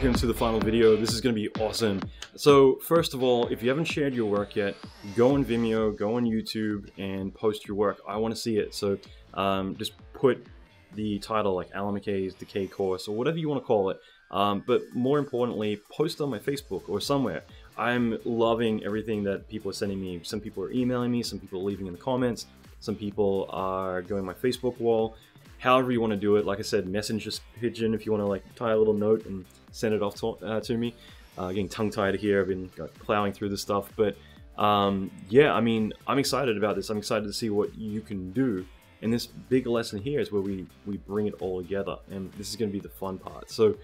welcome to the final video. This is going to be awesome. So first of all, if you haven't shared your work yet, go on Vimeo, go on YouTube and post your work. I want to see it. So just put the title like Alan McKay's Decay Course or whatever you want to call it. But more importantly, post on my Facebook or somewhere. I'm loving everything that people are sending me. Some people are emailing me, some people are leaving in the comments, some people are going on my Facebook wall. However you want to do it, like I said, messenger pigeon if you want to like tie a little note and send it off to me. Getting tongue-tied here, I've been plowing through this stuff, but yeah, I mean, I'm excited about this. I'm excited to see what you can do, and this big lesson here is where we bring it all together, and this is going to be the fun part. So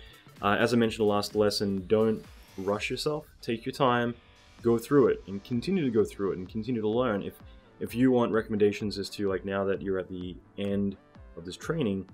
as I mentioned in the last lesson, don't rush yourself. Take your time, go through it, and continue to go through it, and continue to learn. If you want recommendations as to like now that you're at the end of this training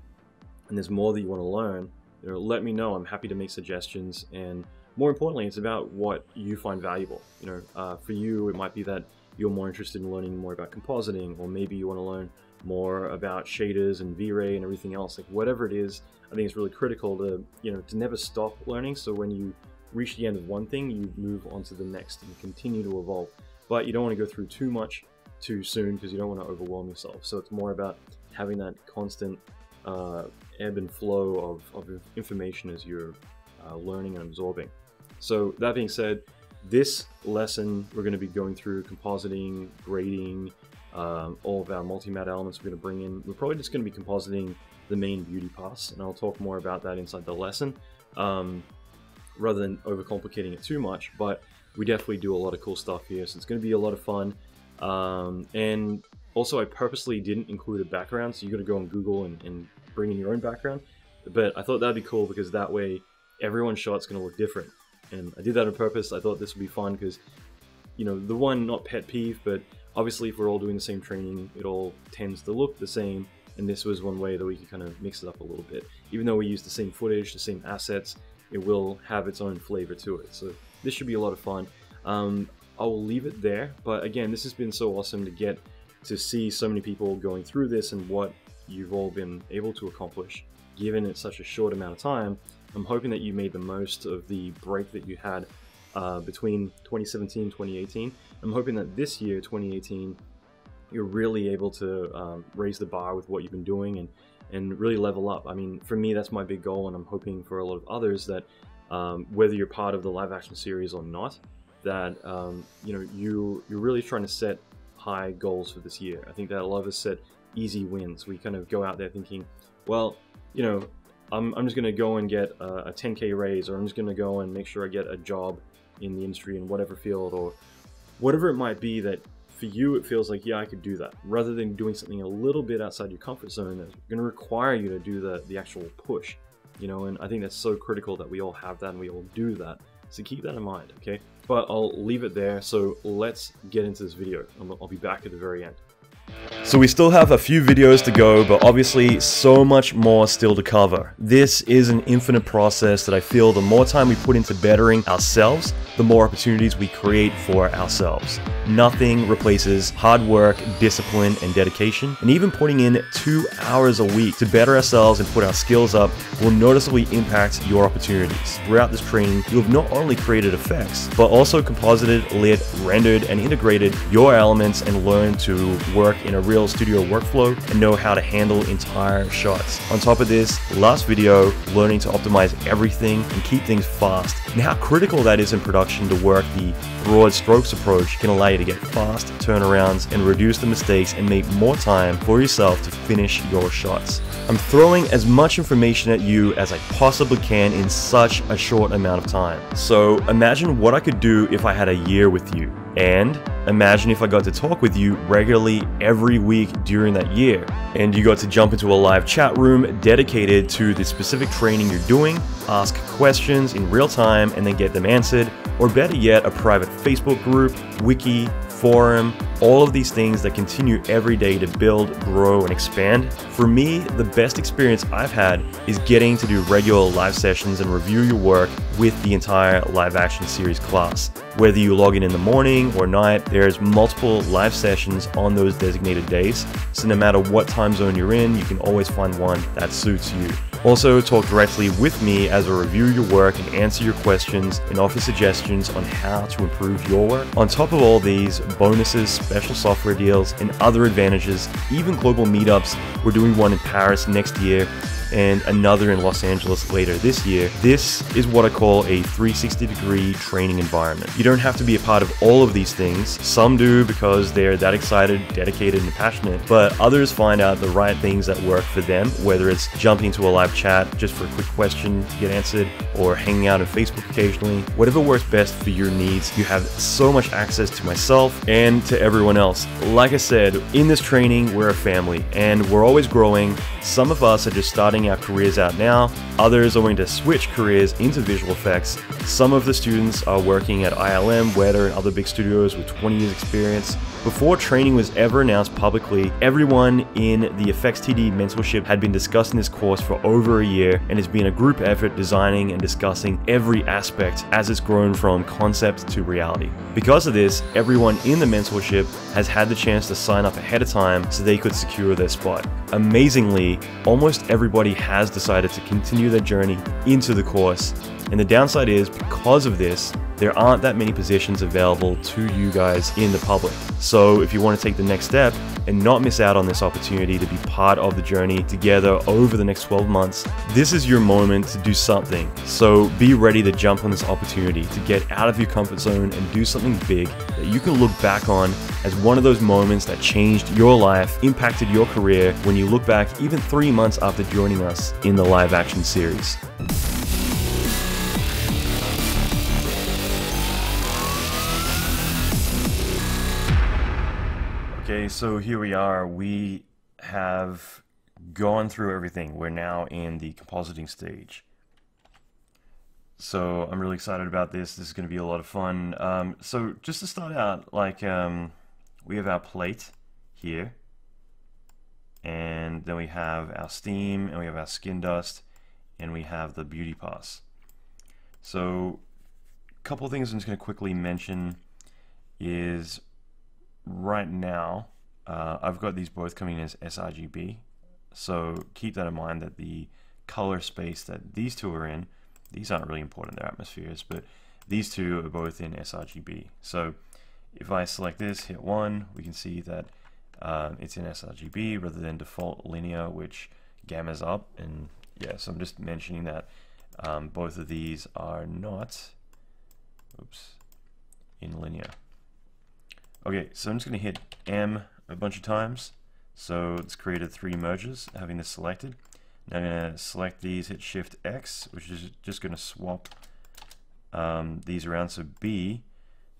and there's more that you want to learn, let me know. I'm happy to make suggestions, and more importantly, it's about what you find valuable. For you, it might be that you're more interested in learning more about compositing, or maybe you want to learn more about shaders and V-Ray and everything else. Like whatever it is, I think it's really critical to to never stop learning. So when you reach the end of one thing, you move on to the next and continue to evolve. But you don't want to go through too much too soon because you don't want to overwhelm yourself. So it's more about having that constant ebb and flow of information as you're learning and absorbing. So that being said, this lesson we're going to be going through compositing, grading, all of our multi-mat elements we're going to bring in. We're probably just going to be compositing the main beauty pass, and I'll talk more about that inside the lesson rather than overcomplicating it too much, but we definitely do a lot of cool stuff here, so it's going to be a lot of fun. And also, I purposely didn't include a background, so you got to go on Google and bring in your own background. But I thought that'd be cool because that way everyone's shot's going to look different. And I did that on purpose. I thought this would be fun because, the one, not pet peeve, but obviously if we're all doing the same training, it all tends to look the same. And this was one way that we could kind of mix it up a little bit. Even though we use the same footage, the same assets, it will have its own flavor to it. So this should be a lot of fun. I will leave it there. But again, this has been so awesome to get to see so many people going through this and what you've all been able to accomplish given it's such a short amount of time. I'm hoping that you made the most of the break that you had between 2017 and 2018. I'm hoping that this year, 2018, you're really able to raise the bar with what you've been doing and really level up. I mean, for me, that's my big goal, and I'm hoping for a lot of others that whether you're part of the live action series or not, that you're really trying to set high goals for this year. I think that a lot of us set easy wins. We kind of go out there thinking, well, I'm just going to go and get a 10K raise, or I'm just going to go and make sure I get a job in the industry in whatever field, or whatever it might be that for you it feels like, yeah, I could do that, rather than doing something a little bit outside your comfort zone that's going to require you to do the actual push, and I think that's so critical that we all have that and we all do that. So keep that in mind, okay? But I'll leave it there, so let's get into this video. I'll be back at the very end. So we still have a few videos to go, but obviously so much more still to cover. This is an infinite process that I feel the more time we put into bettering ourselves, the more opportunities we create for ourselves. Nothing replaces hard work, discipline, and dedication, and even putting in 2 hours a week to better ourselves and put our skills up will noticeably impact your opportunities. Throughout this training, you have not only created effects, but also composited, lit, rendered, and integrated your elements and learned to work in a real studio workflow and know how to handle entire shots. On top of this, last video, learning to optimize everything and keep things fast, and how critical that is in production to work the broad strokes approach can allow you to get fast turnarounds and reduce the mistakes and make more time for yourself to finish your shots. I'm throwing as much information at you as I possibly can in such a short amount of time. So imagine what I could do if I had a year with you. And imagine if I got to talk with you regularly every week during that year, and you got to jump into a live chat room dedicated to the specific training you're doing, ask questions in real time and then get them answered, or better yet, a private Facebook group, wiki, forum, all of these things that continue every day to build, grow, and expand. For me, the best experience I've had is getting to do regular live sessions and review your work with the entire live action series class. Whether you log in the morning or night, there's multiple live sessions on those designated days, so no matter what time zone you're in, you can always find one that suits you. Also, talk directly with me as I review your work and answer your questions and offer suggestions on how to improve your work. On top of all these bonuses, special software deals, and other advantages, even global meetups, we're doing one in Paris next year and another in Los Angeles later this year. This is what I call a 360-degree training environment. You don't have to be a part of all of these things. Some do because they're that excited, dedicated, and passionate, but others find out the right things that work for them, whether it's jumping into a live chat just for a quick question to get answered, or hanging out on Facebook occasionally. Whatever works best for your needs. You have so much access to myself and to everyone else. Like I said, in this training, we're a family, and we're always growing. Some of us are just starting our careers out now, others are going to switch careers into visual effects. Some of the students are working at ILM, Weta, and other big studios with 20 years experience. Before training was ever announced publicly, everyone in the FXTD mentorship had been discussing this course for over a year, and it's been a group effort designing and discussing every aspect as it's grown from concept to reality. Because of this, everyone in the mentorship has had the chance to sign up ahead of time so they could secure their spot. Amazingly, almost everybody has decided to continue their journey into the course, and the downside is, because of this, there aren't that many positions available to you guys in the public. So if you want to take the next step and not miss out on this opportunity to be part of the journey together over the next 12 months, this is your moment to do something. So be ready to jump on this opportunity to get out of your comfort zone and do something big that you can look back on as one of those moments that changed your life, impacted your career when you look back even 3 months after joining us in the live action series. Okay, so here we are. We have gone through everything. We're now in the compositing stage. So I'm really excited about this. This is going to be a lot of fun. So just to start out, we have our plate here, and then we have our steam, and we have our skin dust, and we have the beauty pass. So a couple of things I'm just going to quickly mention is right now I've got these both coming in as sRGB, so keep that in mind that the color space that these two are in, these aren't really important, they're atmospheres, but these two are both in sRGB. So if I select this, hit 1, we can see that it's in sRGB rather than default linear, which gammas up. And yeah, so I'm just mentioning that both of these are not in linear. Okay, so I'm just going to hit M a bunch of times. So it's created 3 merges, having this selected. Now I'm going to select these, hit Shift X, which is just going to swap these around. So B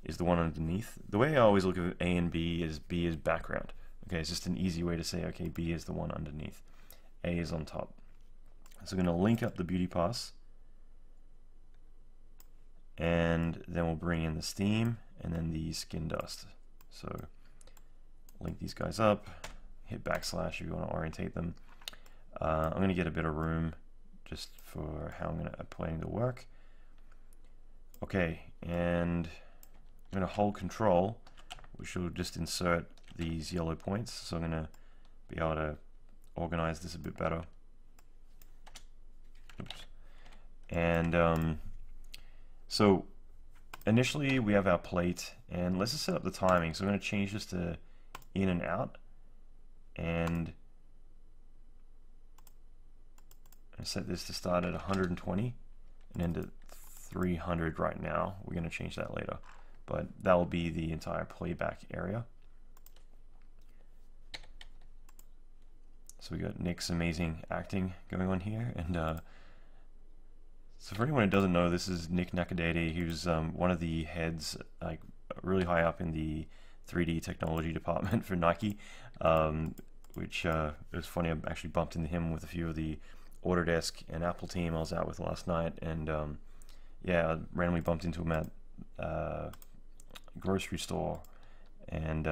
is the one underneath. The way I always look at A and B is background. Okay, it's just an easy way to say, okay, B is the one underneath. A is on top. So I'm going to link up the beauty pass. And then we'll bring in the steam and then the skin dust. So link these guys up, hit backslash if you want to orientate them. I'm going to get a bit of room just for how I'm planning to work. Okay, and I'm going to hold control, which will just insert these yellow points. So I'm going to be able to organize this a bit better. Oops. And so initially we have our plate, and let's just set up the timing. So I'm going to change this to in and out, and I set this to start at 120 and then to 300 right now. We're going to change that later, but that will be the entire playback area. So we got Nick's amazing acting going on here, and so for anyone who doesn't know, this is Nick Nakadede. He was one of the heads, like really high up in the 3D technology department for Nike, which it was funny. I actually bumped into him with a few of the Autodesk and Apple team I was out with last night, and yeah, I randomly bumped into him at a grocery store, and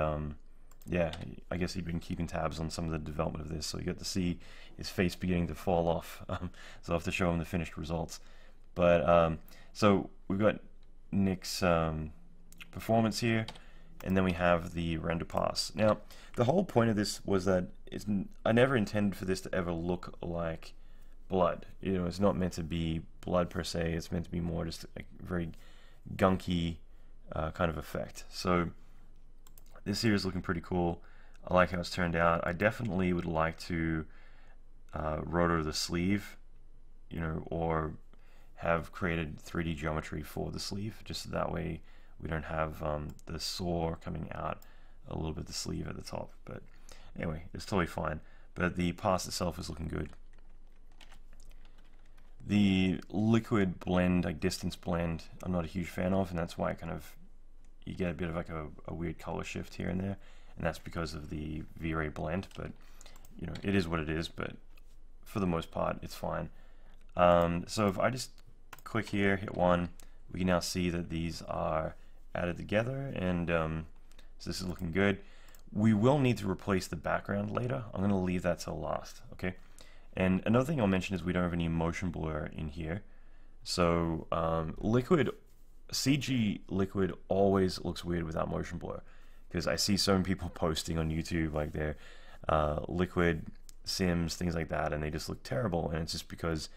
yeah, I guess he'd been keeping tabs on some of the development of this, so you got to see his face beginning to fall off. So I'll have to show him the finished results. But so we've got Nick's performance here, and then we have the render pass. Now, the whole point of this was that I never intended for this to ever look like blood. You know, it's not meant to be blood per se. It's meant to be more just a very gunky kind of effect. So this here is looking pretty cool. I like how it's turned out. I definitely would like to rotor the sleeve, you know, or have created 3D geometry for the sleeve, just so that way we don't have the saw coming out a little bit of the sleeve at the top. But anyway, it's totally fine. But the pass itself is looking good. The liquid blend, like distance blend, I'm not a huge fan of, and that's why you get a bit of like a weird color shift here and there, and that's because of the V-Ray blend. But you know, it is what it is, but for the most part it's fine. So if I just click here, hit 1, we can now see that these are added together, and so this is looking good. We will need to replace the background later. I'm going to leave that till last, okay? And another thing I'll mention is we don't have any motion blur in here. So CG liquid always looks weird without motion blur, because I see so many people posting on YouTube like their liquid sims, things like that, and they just look terrible, and it's just because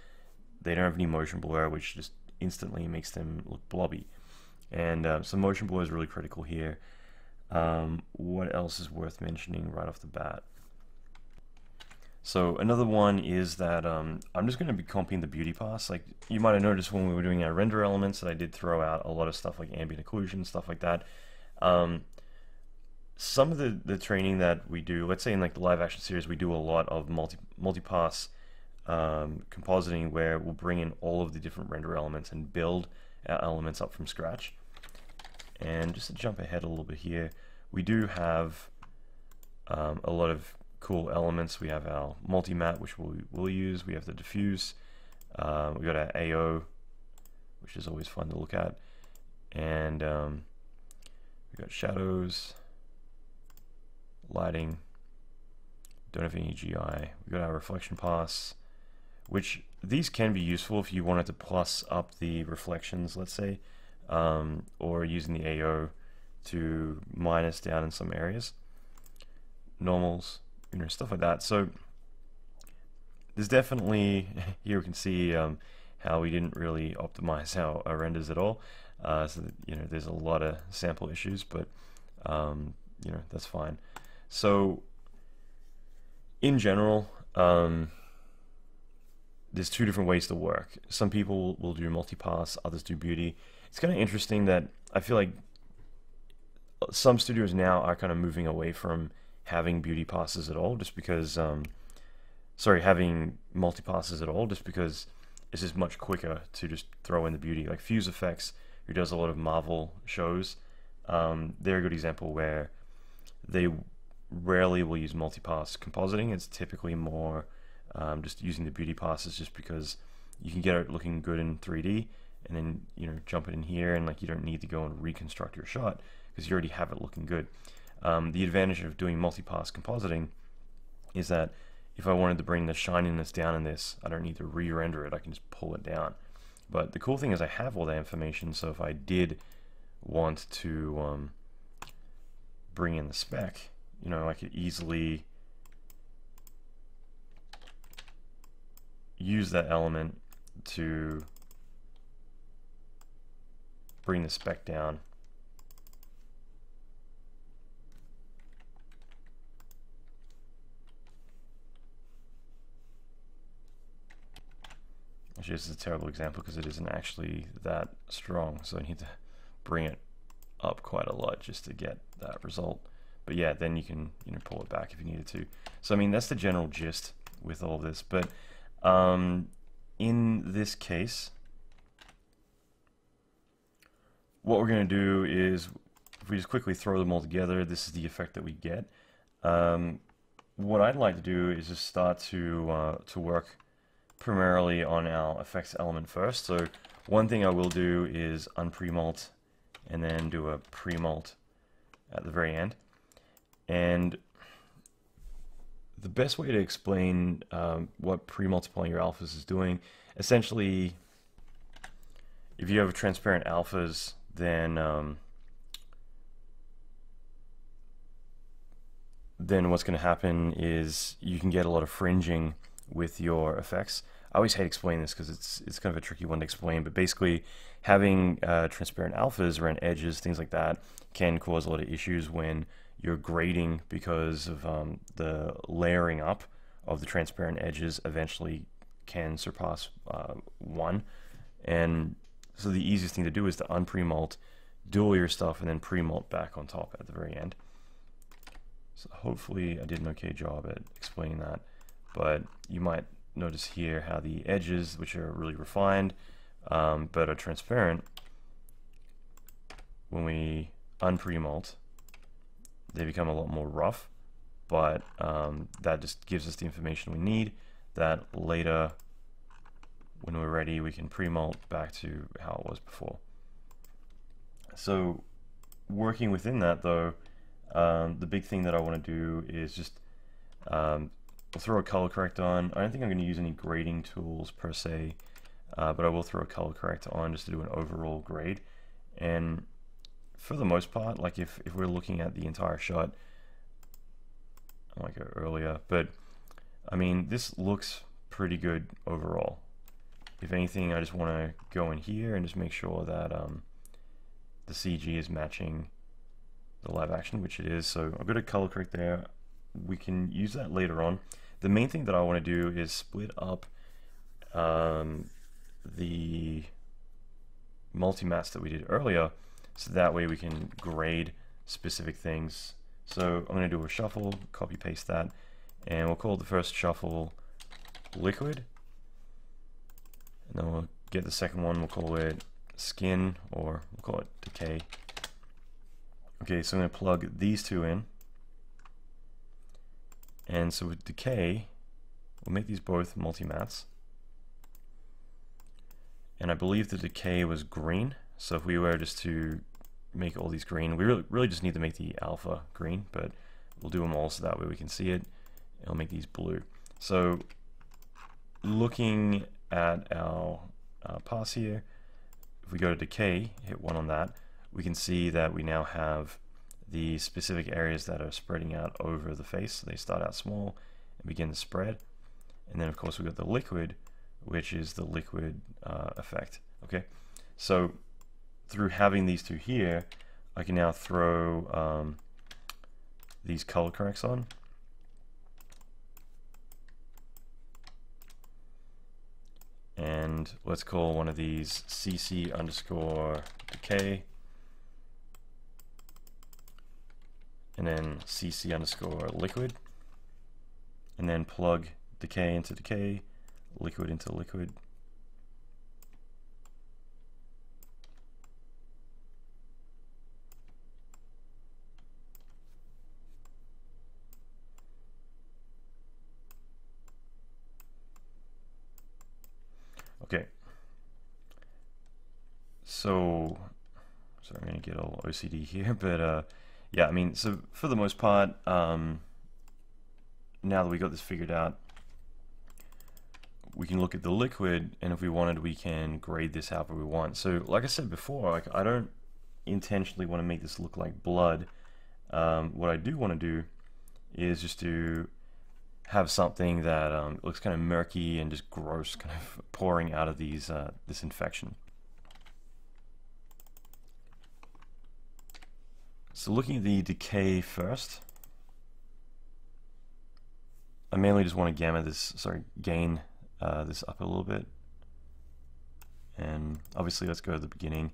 they don't have any motion blur, which just instantly makes them look blobby. And so motion blur is really critical here. What else is worth mentioning right off the bat? So another one is that I'm just going to be comping the beauty pass. Like you might have noticed when we were doing our render elements that I did throw out a lot of stuff like ambient occlusion, stuff like that. Some of the training that we do, let's say in like the live action series, we do a lot of multi-pass compositing, where we'll bring in all of the different render elements and build our elements up from scratch. And just to jump ahead a little bit here, we do have a lot of cool elements. We have our multi-matte, which we'll use. We have the diffuse. We got our AO, which is always fun to look at. And we got shadows, lighting. Don't have any GI. We got our reflection pass, which these can be useful if you wanted to plus up the reflections, let's say, or using the AO to minus down in some areas. Normals, you know, stuff like that. So there's definitely, here we can see how we didn't really optimize our renders at all. So that, you know, there's a lot of sample issues, but you know, that's fine. So in general, there's two different ways to work. Some people will do multi-pass, others do beauty. It's kind of interesting that I feel like some studios now are kind of moving away from having beauty passes at all, just because, having multi-passes at all, just because it's just much quicker to just throw in the beauty. Like Fuse Effects, who does a lot of Marvel shows, they're a good example where they rarely will use multi-pass compositing. It's typically more just using the beauty passes, just because you can get it looking good in 3D, and then, you know, jump it in here, and like you don't need to go and reconstruct your shot because you already have it looking good. The advantage of doing multi-pass compositing is that if I wanted to bring the shininess down in this, I don't need to re-render it. I can just pull it down. But the cool thing is I have all that information, so if I did want to bring in the spec, you know, I could easily use that element to bring the spec down. Actually, this is a terrible example because it isn't actually that strong, so I need to bring it up quite a lot just to get that result. But yeah, then you can, you know, pull it back if you needed to. So I mean, that's the general gist with all this. But in this case, what we're going to do is, if we just quickly throw them all together, this is the effect that we get. What I'd like to do is just start to work primarily on our effects element first. So one thing I will do is unpremult and then do a premult at the very end. And the best way to explain what pre-multiplying your alphas is doing, essentially, if you have transparent alphas, then what's going to happen is you can get a lot of fringing with your effects. I always hate explaining this because it's kind of a tricky one to explain, but basically having transparent alphas around edges, things like that, can cause a lot of issues when you're grading, because of the layering up of the transparent edges eventually can surpass 1. And so the easiest thing to do is to unpremult, do all your stuff, and then premult back on top at the very end. So hopefully I did an okay job at explaining that, but you might notice here how the edges, which are really refined but are transparent, when we unpremult, they become a lot more rough, but that just gives us the information we need that later, when we're ready, we can pre-molt back to how it was before. So working within that though, the big thing that I want to do is just I'll throw a color correct on. I don't think I'm going to use any grading tools per se, but I will throw a color correct on just to do an overall grade. And for the most part, like if we're looking at the entire shot, I might go earlier, but I mean, this looks pretty good overall. If anything, I just want to go in here and just make sure that the CG is matching the live action, which it is. So I've got a color correct there. We can use that later on. The main thing that I want to do is split up the multi-mats that we did earlier, so that way we can grade specific things. So I'm going to do a shuffle, copy paste that, and we'll call the first shuffle liquid, and then we'll get the second one, we'll call it skin, or we'll call it decay. Okay, so I'm going to plug these two in, and so with decay, we'll make these both multi-mats, and I believe the decay was green. So if we were just to make all these green, we really just need to make the alpha green, but we'll do them all so that way we can see it. It'll make these blue. So looking at our pass here, if we go to decay, hit 1 on that, we can see that we now have the specific areas that are spreading out over the face. So they start out small and begin to spread. And then of course we've got the liquid, which is the liquid effect. Okay, so through having these two here, I can now throw these color corrects on. And let's call one of these CC underscore decay, and then CC underscore liquid, and then plug decay into decay, liquid into liquid. Okay, so sorry, I'm going to get all OCD here, but yeah, I mean, so for the most part, now that we got this figured out, we can look at the liquid, and if we wanted, we can grade this however we want. So like I said before, like I don't intentionally want to make this look like blood. What I do want to do is just to have something that looks kind of murky and just gross, kind of pouring out of these this infection. So looking at the decay first, I mainly just want to gain this up a little bit, and obviously let's go to the beginning.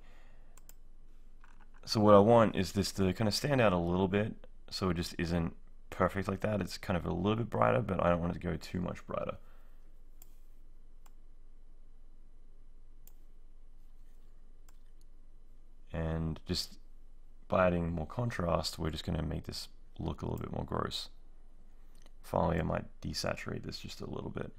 So what I want is this to kind of stand out a little bit, so it just isn't perfect like that. It's kind of a little bit brighter, but I don't want it to go too much brighter. And just by adding more contrast, we're just going to make this look a little bit more gross. Finally, I might desaturate this just a little bit.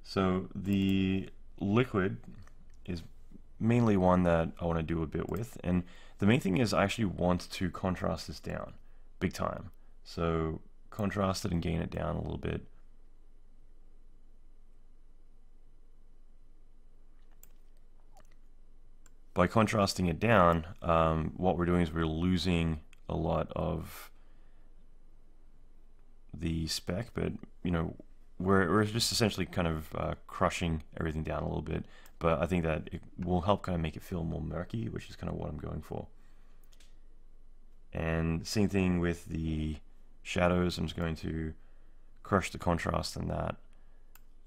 So the liquid is mainly one that I want to do a bit with, and the main thing is I actually want to contrast this down big time. So contrast it and gain it down a little bit. by contrasting it down, what we're doing is we're losing a lot of the spec, but you know, we're just essentially kind of crushing everything down a little bit. But I think that it will help kind of make it feel more murky, which is kind of what I'm going for. And same thing with the shadows. I'm just going to crush the contrast in that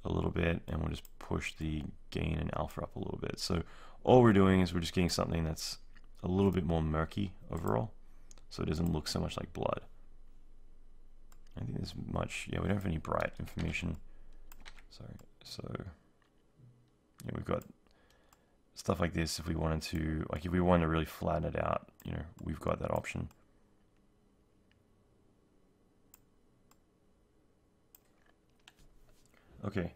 a little bit, and we'll just push the gain and alpha up a little bit. So all we're doing is we're just getting something that's a little bit more murky overall, so it doesn't look so much like blood. I think there's much, yeah, we don't have any bright information. Sorry, so yeah, we've got stuff like this. If we wanted to, like if we wanted to really flatten it out, you know, we've got that option. Okay,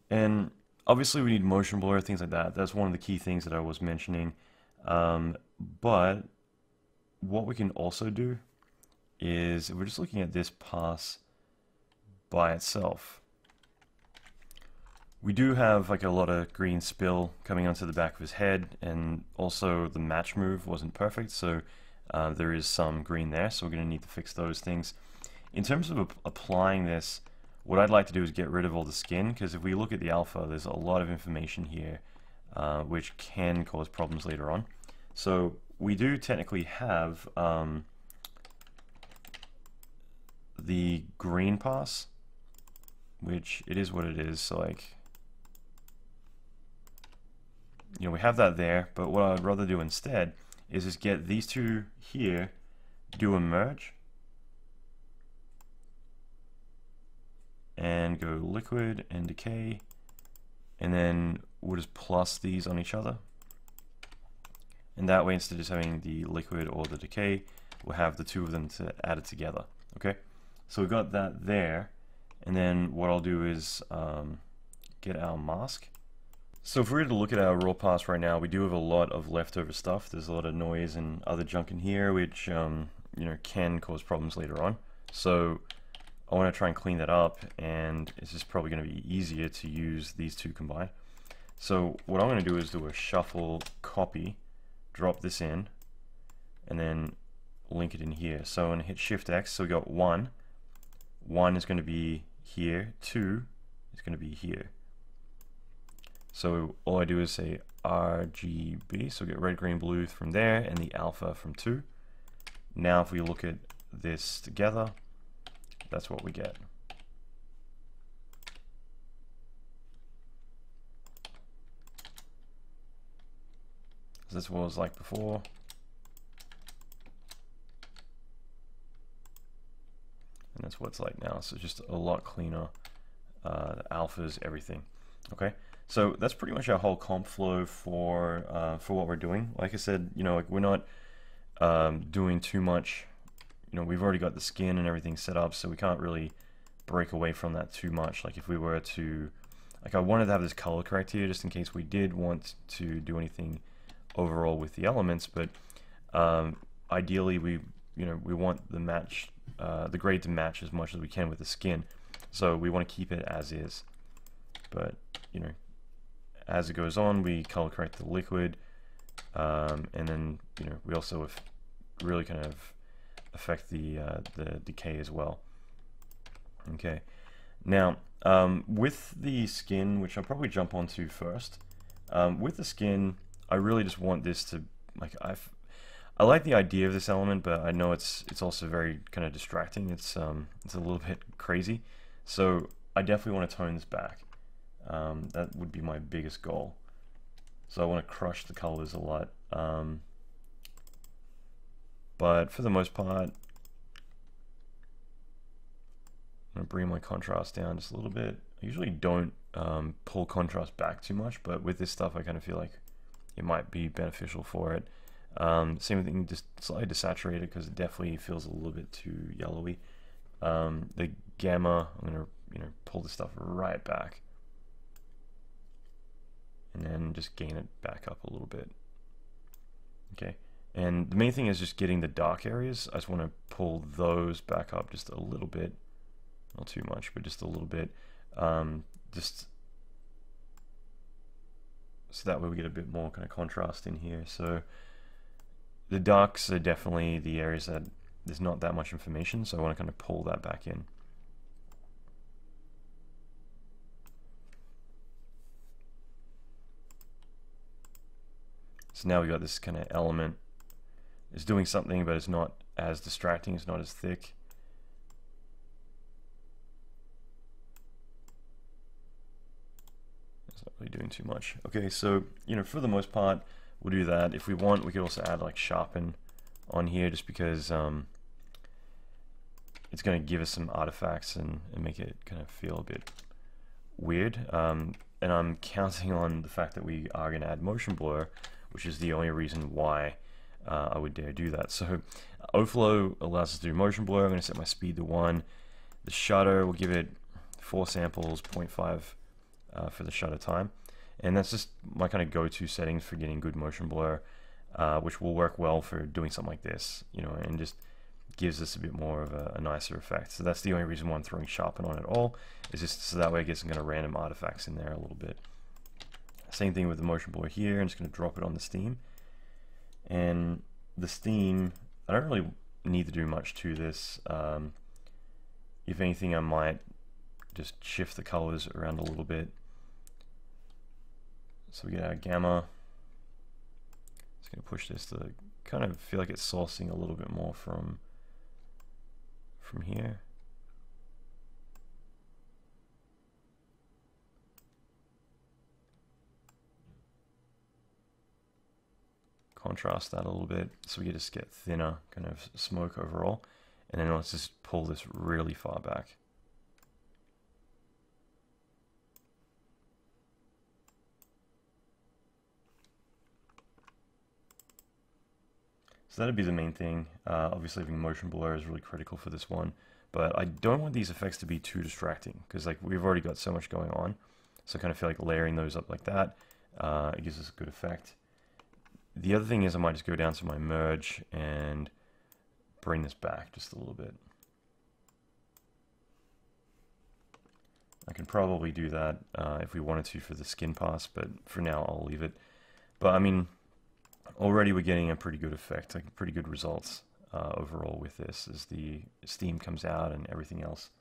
and obviously we need motion blur, things like that. That's one of the key things that I was mentioning. But what we can also do is, if we're just looking at this pass by itself, we do have like a lot of green spill coming onto the back of his head, and also the match move wasn't perfect, so there is some green there, so we're going to need to fix those things. In terms of applying this, what I'd like to do is get rid of all the skin, because if we look at the alpha, there's a lot of information here which can cause problems later on. So we do technically have the green pass, which it is what it is. So like, you know, we have that there, but what I'd rather do instead is just get these two here, do a merge, and go liquid and decay, and then we'll just plus these on each other. And that way, instead of just having the liquid or the decay, we'll have the two of them to add it together. Okay, so we've got that there, and then what I'll do is get our mask. So if we were to look at our raw pass right now, we do have a lot of leftover stuff. There's a lot of noise and other junk in here, which you know, can cause problems later on. So I want to try and clean that up, and it's just probably going to be easier to use these two combined. So what I'm going to do is do a shuffle copy, drop this in, and then link it in here. So I'm going to hit Shift X, so we got 1. 1 is going to be here, 2 is going to be here. So all I do is say RGB, so get red, green, blue from there, and the alpha from 2. Now if we look at this together, that's what we get. So that's what it was like before. And that's what it's like now. So just a lot cleaner. The alphas, everything. Okay, so that's pretty much our whole comp flow for what we're doing. Like I said, you know, like we're not doing too much. You know, we've already got the skin and everything set up, so we can't really break away from that too much. Like if we were to, like I wanted to have this color correct here just in case we did want to do anything overall with the elements, but ideally we want the match, the grade to match as much as we can with the skin. So we want to keep it as is. But you know, as it goes on, we color correct the liquid, and then you know, we also really kind of affect the decay as well. Okay, now with the skin, which I'll probably jump onto first, with the skin, I really just want this to, like, I like the idea of this element, but I know it's also very kind of distracting. It's a little bit crazy, so I definitely want to tone this back. That would be my biggest goal. So I want to crush the colors a lot. But for the most part, I'm going to bring my contrast down just a little bit. I usually don't pull contrast back too much, but with this stuff I kind of feel like it might be beneficial for it. Same thing, just slightly desaturate it because it definitely feels a little bit too yellowy. The gamma, I'm going to pull this stuff right back, and then just gain it back up a little bit. Okay, and the main thing is just getting the dark areas. I just want to pull those back up just a little bit, not too much, but just a little bit. Just so that way we get a bit more kind of contrast in here. So the darks are definitely the areas that there's not that much information, so I want to kind of pull that back in. So now we got this kind of element. It's doing something, but it's not as distracting, it's not as thick. It's not really doing too much. Okay, so, you know, for the most part, we'll do that. If we want, we could also add like sharpen on here, just because it's going to give us some artifacts and make it kind of feel a bit weird. And I'm counting on the fact that we are going to add motion blur, which is the only reason why I would dare do that. So overflow allows us to do motion blur. I'm going to set my speed to 1. The shutter, we'll give it 4 samples, 0.5 for the shutter time. And that's just my kind of go-to settings for getting good motion blur, which will work well for doing something like this, you know, and just gives us a bit more of a nicer effect. So that's the only reason why I'm throwing sharpen on it all, is just so that way it gets some kind of random artifacts in there a little bit. Same thing with the motion blur here. I'm just going to drop it on the steam. And the steam, I don't really need to do much to this. If anything, I might just shift the colors around a little bit. So we get our gamma. Just going to push this to kind of feel like it's sourcing a little bit more from here. Contrast that a little bit so we just get thinner kind of smoke overall, and then let's just pull this really far back. So that'd be the main thing. Obviously having motion blur is really critical for this one, but I don't want these effects to be too distracting, because like we've already got so much going on. So I kind of feel like layering those up like that, it gives us a good effect. The other thing is I might just go down to my merge and bring this back just a little bit. I can probably do that if we wanted to for the skin pass, but for now I'll leave it. But I mean, already we're getting a pretty good effect, like pretty good results overall with this as the steam comes out and everything else.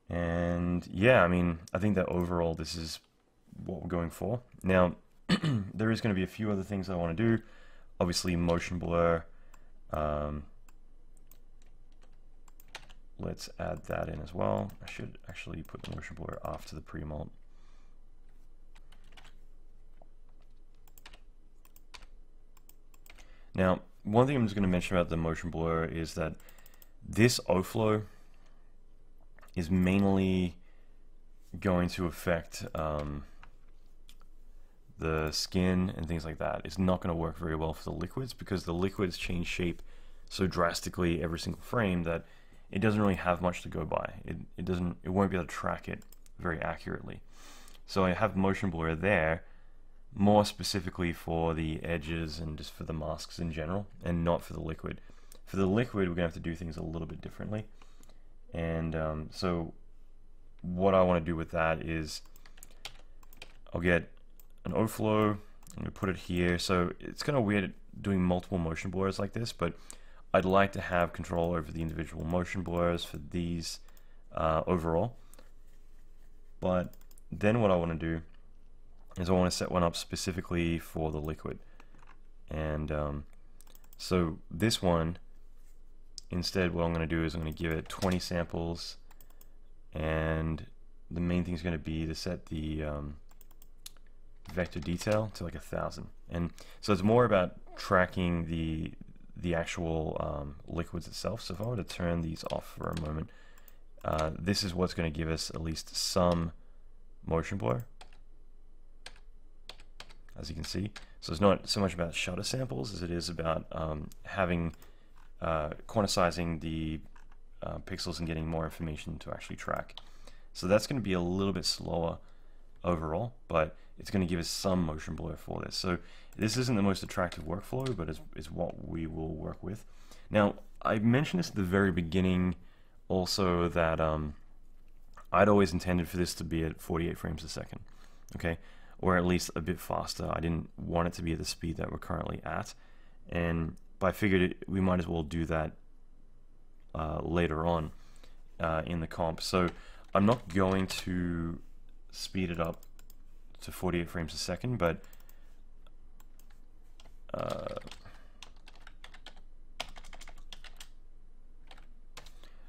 And yeah, I mean, I think that overall this is what we're going for. Now, there is going to be a few other things I want to do. Obviously, motion blur. Let's add that in as well. I should actually put the motion blur after the pre-mult. Now, one thing I'm just going to mention about the motion blur is that this overflow is mainly going to affect the skin and things like that. It's not going to work very well for the liquids, because the liquids change shape so drastically every single frame that it doesn't really have much to go by. It won't be able to track it very accurately. So I have motion blur there more specifically for the edges and just for the masks in general, and not for the liquid. For the liquid, we're going to have to do things a little bit differently. And so what I want to do with that is I'll get an overflow, I'm going to put it here. So it's kind of weird doing multiple motion blurs like this, but I'd like to have control over the individual motion blurs for these overall. But then what I want to do is I want to set one up specifically for the liquid. And so this one, instead what I'm going to do is I'm going to give it 20 samples, and the main thing is going to be to set the vector detail to like 1,000. And so it's more about tracking the actual liquids itself. So if I were to turn these off for a moment, this is what's going to give us at least some motion blur, as you can see. So it's not so much about shutter samples as it is about having quantizing the pixels and getting more information to actually track. So that's going to be a little bit slower overall, but it's going to give us some motion blur for this. So this isn't the most attractive workflow, but is what we will work with. Now, I mentioned this at the very beginning also, that I'd always intended for this to be at 48 frames a second, okay, or at least a bit faster. I didn't want it to be at the speed that we're currently at, but I figured we might as well do that later on in the comp. So I'm not going to speed it up to 48 frames a second, but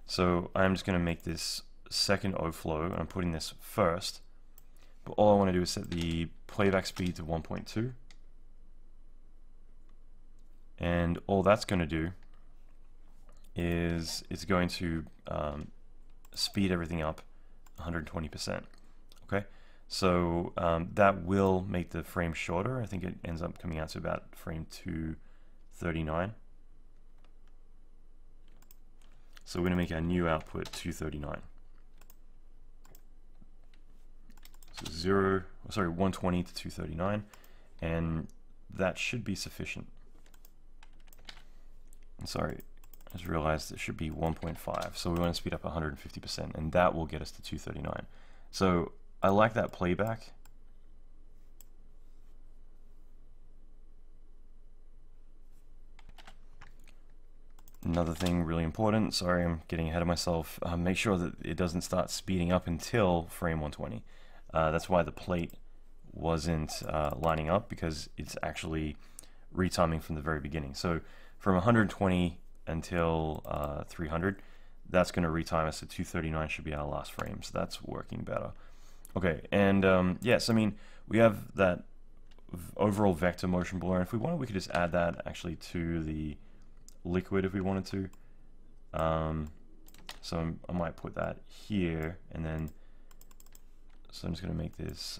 so I'm just going to make this second overflow, and I'm putting this first, but all I want to do is set the playback speed to 1.2, and all that's going to do is it's going to speed everything up 120%. Okay, so that will make the frame shorter. I think it ends up coming out to about frame 239. So we're going to make our new output 239. So 120 to 239, and that should be sufficient. I'm sorry, I just realized it should be 1.5, so we want to speed up 150%, and that will get us to 239. So I like that playback. Another thing really important, sorry I'm getting ahead of myself, make sure that it doesn't start speeding up until frame 120. That's why the plate wasn't lining up, because it's actually retiming from the very beginning. So from 120 until 300, that's going to retime us to 239 should be our last frame, so that's working better. Okay, and yes, I mean, we have that overall vector motion blur, and if we wanted, we could just add that actually to the liquid if we wanted to. So I might put that here, and then so I'm just going to make this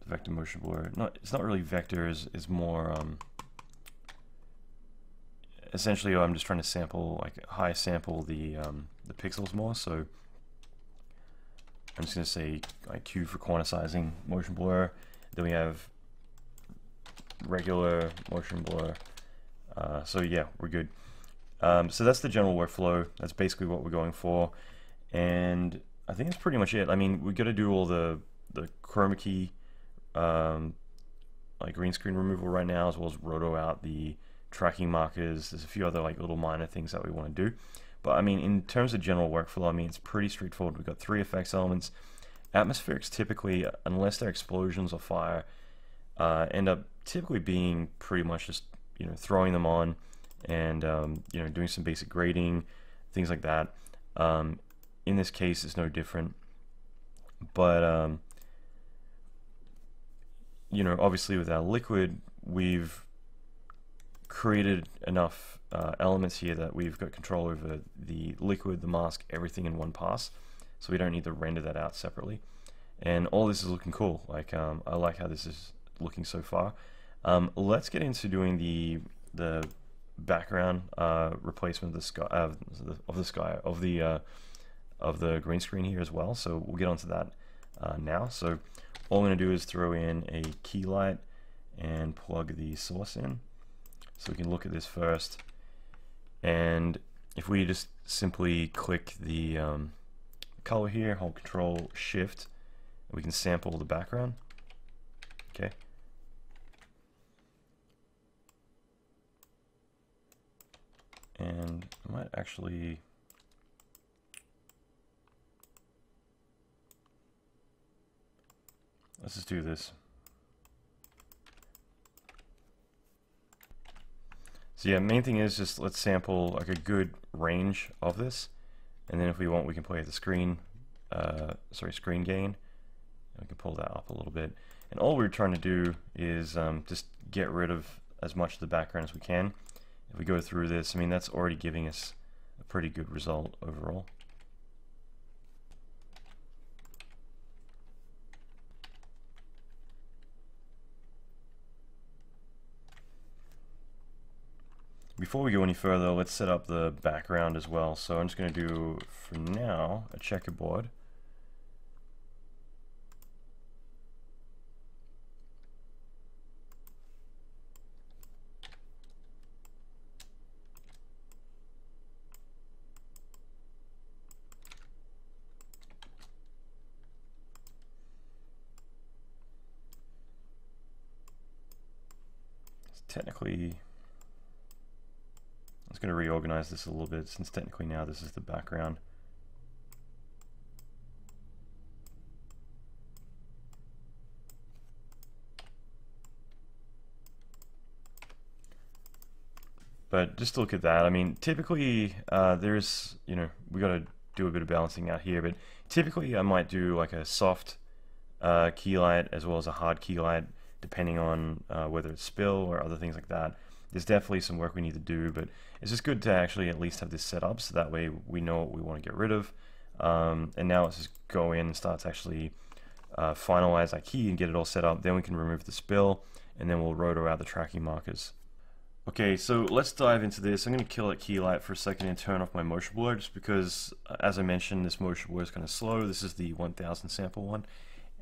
vector motion blur. It's not really vectors, it's more essentially I'm just trying to sample, like high sample the pixels more. So I'm just going to say like Q for quantizing motion blur. Then we have regular motion blur. So yeah, we're good. So that's the general workflow. That's basically what we're going for, and I think that's pretty much it. I mean, we got to do all the chroma key, like green screen removal right now, as well as roto out the tracking markers. There's a few other like little minor things that we want to do, but I mean, in terms of general workflow, I mean, it's pretty straightforward. We've got 3 effects elements. Atmospherics typically, unless they're explosions or fire, end up typically being pretty much just, you know, throwing them on and you know, doing some basic grading, things like that. In this case, it's no different, but you know, obviously with our liquid, we've created enough elements here that we've got control over the liquid, the mask, everything in one pass, so we don't need to render that out separately. And all this is looking cool. Like I like how this is looking so far. Let's get into doing the background replacement of the sky of the green screen here as well. So we'll get onto that now. So all I'm going to do is throw in a key light and plug the source in, so we can look at this first. And if we just simply click the color here, hold Control Shift, we can sample the background. Okay. And I might actually let's just do this. So yeah, main thing is just let's sample like a good range of this, and then if we want, we can play the screen screen gain. We can pull that up a little bit, and all we're trying to do is just get rid of as much of the background as we can. If we go through this, I mean, that's already giving us a pretty good result overall. Before we go any further, let's set up the background as well. So I'm just going to do, for now, a checkerboard. technically, I was going to reorganize this a little bit, since technically now this is the background. But just to look at that, I mean, typically there's, you know, we got to do a bit of balancing out here, but typically I might do like a soft key light as well as a hard key light, depending on whether it's spill or other things like that. There's definitely some work we need to do, but it's just good to actually at least have this set up so that way we know what we want to get rid of. And now let's just go in and start to actually finalize that key and get it all set up. Then we can remove the spill, and then we'll rotor out the tracking markers. Okay, so let's dive into this. I'm going to kill that key light for a second and turn off my motion blur, just because, as I mentioned, this motion blur is kind of slow. This is the 1000 sample one,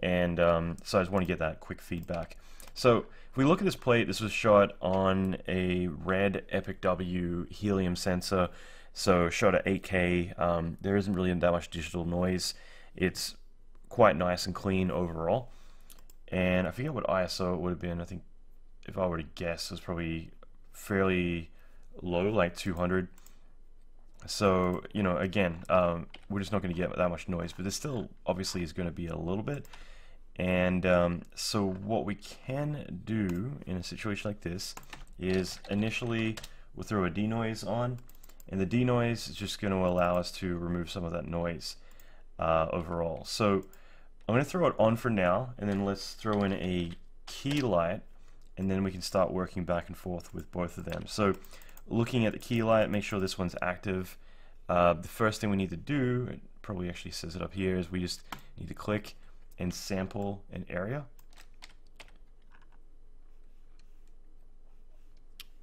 and so I just want to get that quick feedback. So if we look at this plate, this was shot on a red Epic W helium sensor, so shot at 8K. There isn't really that much digital noise. It's quite nice and clean overall, and I forget what ISO it would have been. I think if I were to guess, it was probably fairly low, like 200. So, you know, again, we're just not going to get that much noise, but there still obviously is going to be a little bit. And so what we can do in a situation like this is initially we'll throw a denoise on, and the denoise is just going to allow us to remove some of that noise overall. So I'm going to throw it on for now, and then let's throw in a key light, and then we can start working back and forth with both of them. So looking at the key light, make sure this one's active. The first thing we need to do, it probably actually says it up here, is we just need to click and sample an area.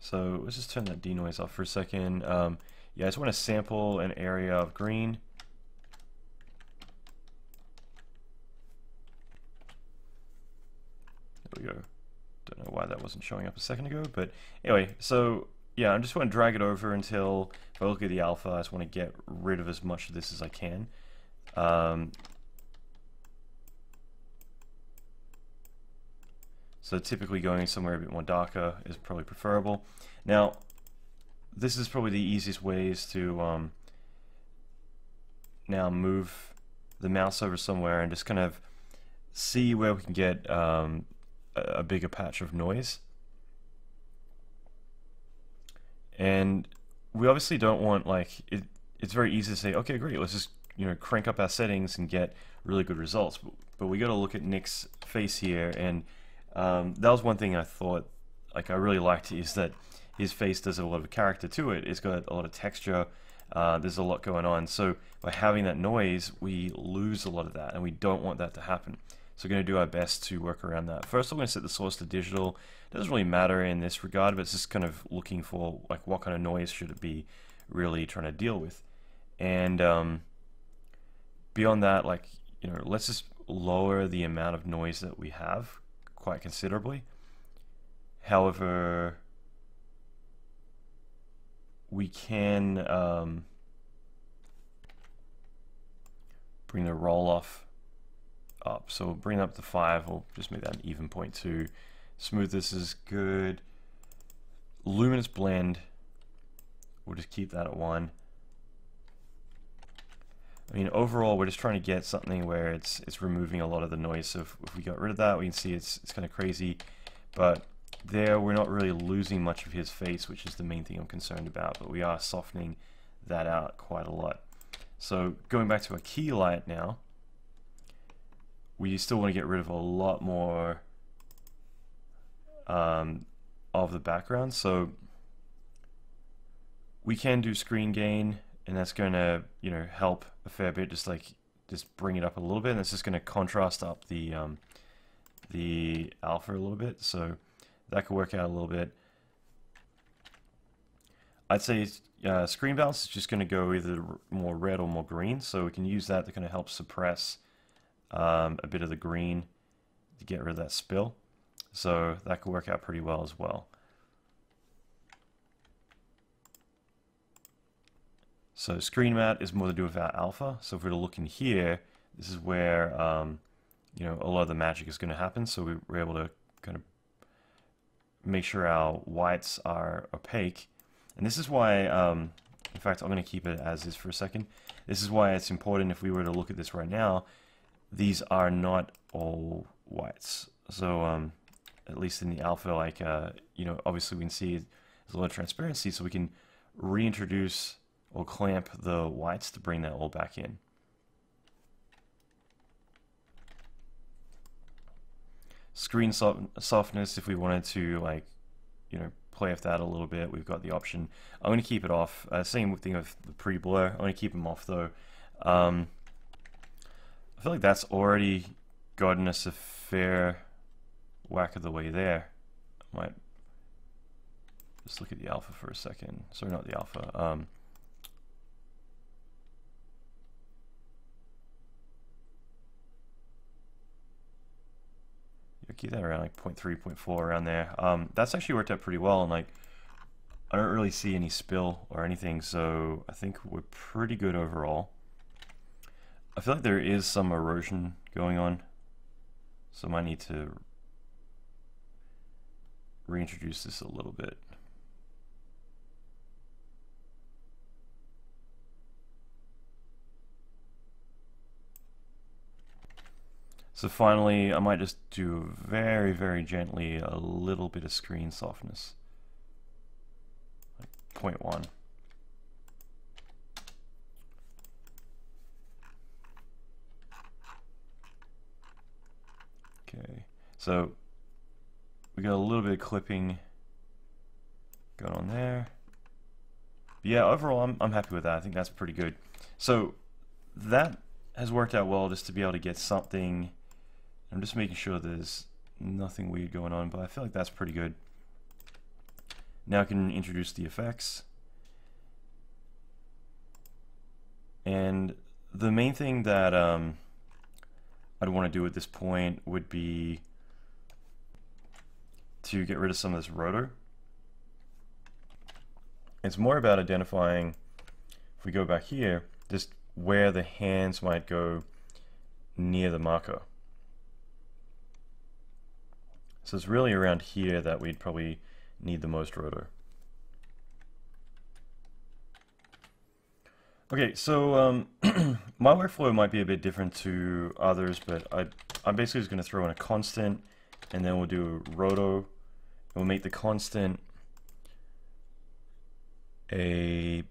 So let's just turn that denoise off for a second. Yeah, I just want to sample an area of green. There we go. Don't know why that wasn't showing up a second ago, but anyway, so yeah, I just want to drag it over until, if I look at the alpha, I just want to get rid of as much of this as I can. So typically going somewhere a bit more darker is probably preferable. Now, this is probably the easiest ways to now move the mouse over somewhere and just kind of see where we can get a bigger patch of noise. And we obviously don't want, like, it's very easy to say, okay, great, let's just, you know, crank up our settings and get really good results. But we got to look at Nick's face here, and that was one thing I thought, like, I really liked, is that his face does have a lot of character to it. It's got a lot of texture. There's a lot going on. So by having that noise, we lose a lot of that, and we don't want that to happen. So we're going to do our best to work around that. First, I'm going to set the source to digital. It doesn't really matter in this regard, but it's just kind of looking for, like, what kind of noise should it be really trying to deal with. And beyond that, like, you know, let's just lower the amount of noise that we have quite considerably. However, we can bring the roll off up. So we'll bring it up to 5. We'll just make that an even 0.2. Smoothness is good. Luminous blend, we'll just keep that at 1. I mean, overall, we're just trying to get something where it's removing a lot of the noise. So if we got rid of that, we can see it's kind of crazy. But there, we're not really losing much of his face, which is the main thing I'm concerned about. But we are softening that out quite a lot. So going back to our key light now, we still want to get rid of a lot more of the background. So we can do screen gain, and that's going to, you know, help a fair bit. Just bring it up a little bit, and it's just going to contrast up the alpha a little bit. So that could work out a little bit. I'd say screen balance is just going to go either more red or more green. So we can use that to kind of help suppress a bit of the green to get rid of that spill. So that could work out pretty well as well. So screen matte is more to do with our alpha. So if we're to look in here, this is where you know, a lot of the magic is going to happen. So we're able to kind of make sure our whites are opaque. And this is why, in fact, I'm going to keep it as is for a second. This is why it's important, if we were to look at this right now, these are not all whites. So at least in the alpha, like, you know, obviously we can see there's a lot of transparency, so we can reintroduce or clamp the whites to bring that all back in. Screen softness, if we wanted to, like, you know, play with that a little bit, we've got the option. I'm going to keep it off. Same thing with the pre-blur. I'm going to keep them off though. I feel like that's already gotten us a fair whack of the way there. I might just look at the alpha for a second. Sorry, not the alpha. Keep that around like 0.3, 0.4 around there. That's actually worked out pretty well, and like I don't really see any spill or anything, so I think we're pretty good overall. I feel like there is some erosion going on, so I might need to reintroduce this a little bit. So finally, I might just do very, very gently a little bit of screen softness, like 0.1. Okay, so we got a little bit of clipping going on there. But yeah, overall, I'm happy with that. I think that's pretty good. So that has worked out well, just to be able to get something. I'm just making sure there's nothing weird going on, but I feel like that's pretty good. Now I can introduce the effects. And the main thing that I'd want to do at this point would be to get rid of some of this rotor. It's more about identifying, if we go back here, just where the hands might go near the marker. So it's really around here that we'd probably need the most rotor. Okay, so my workflow might be a bit different to others, but I'm basically just going to throw in a constant, and then we'll do roto, and we'll make the constant a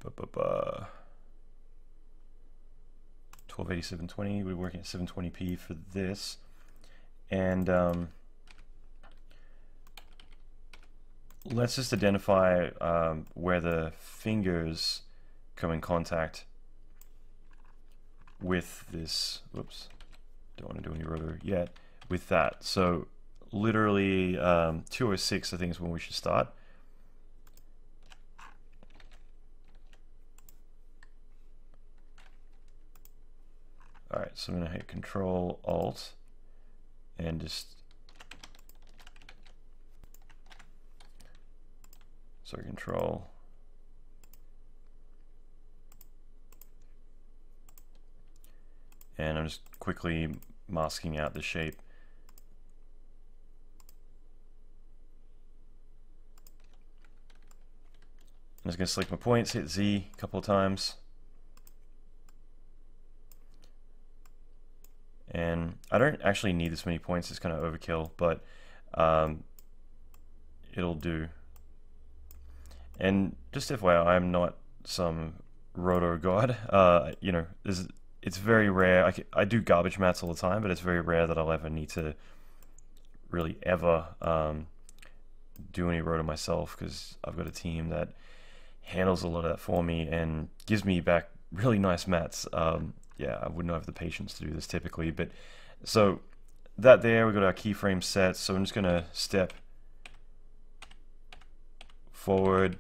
1280-720. We're working at 720p for this, and let's just identify where the fingers come in contact with this. Whoops, don't want to do any rotor yet with that. So literally 206 I think is when we should start. Alright, so I'm going to hit Control Alt and just Control. And I'm just quickly masking out the shape. I'm just going to select my points, hit Z a couple of times. And I don't actually need this many points, it's kind of overkill, but it'll do. And just FYI, I'm not some roto god. You know, it's very rare. I do garbage mats all the time, but it's very rare that I'll ever need to really ever do any roto myself, because I've got a team that handles a lot of that for me and gives me back really nice mats. Yeah, I wouldn't have the patience to do this typically, but so that there, we've got our keyframe set, so I'm just going to step forward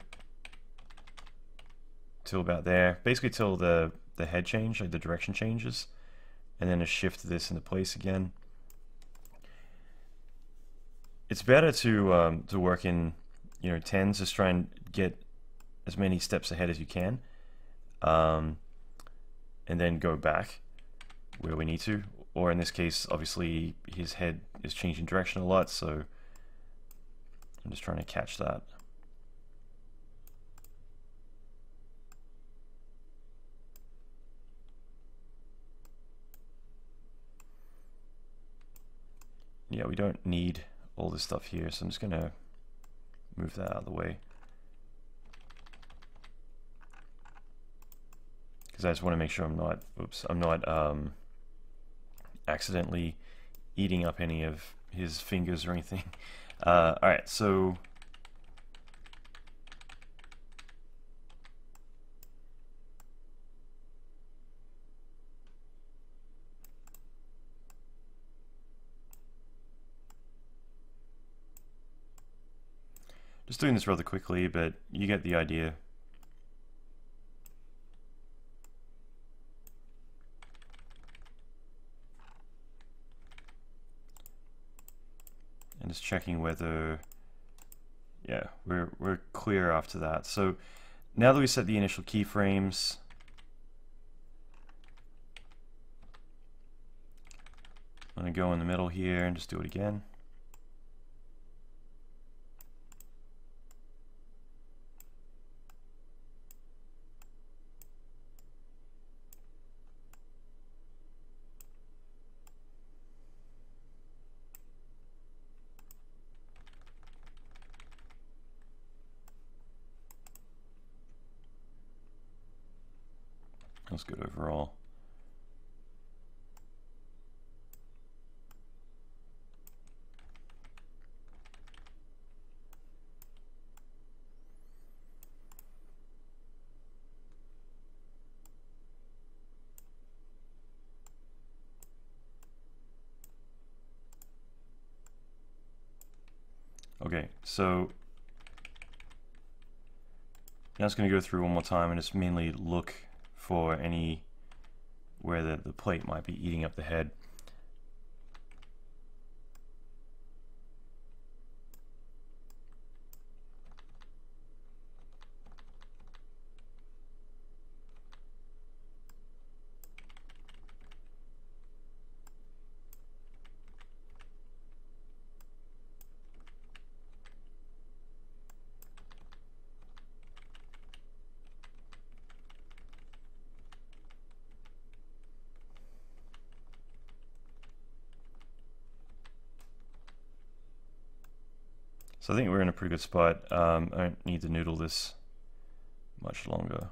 till about there, basically till the head change, like the direction changes, and then to shift this into place again. It's better to work in, you know, tens, just try and get as many steps ahead as you can, and then go back where we need to. Or in this case, obviously his head is changing direction a lot, so I'm just trying to catch that. Yeah, we don't need all this stuff here, so I'm just going to move that out of the way. Because I just want to make sure I'm not, I'm not accidentally eating up any of his fingers or anything. Alright, so just doing this rather quickly, but you get the idea. And just checking whether, yeah, we're clear after that. So now that we set the initial keyframes, I'm going to go in the middle here and just do it again. That's good overall. Okay, so now it's going to go through one more time and just mainly look for any where the plate might be eating up the head. So I think we're in a pretty good spot. I don't need to noodle this much longer.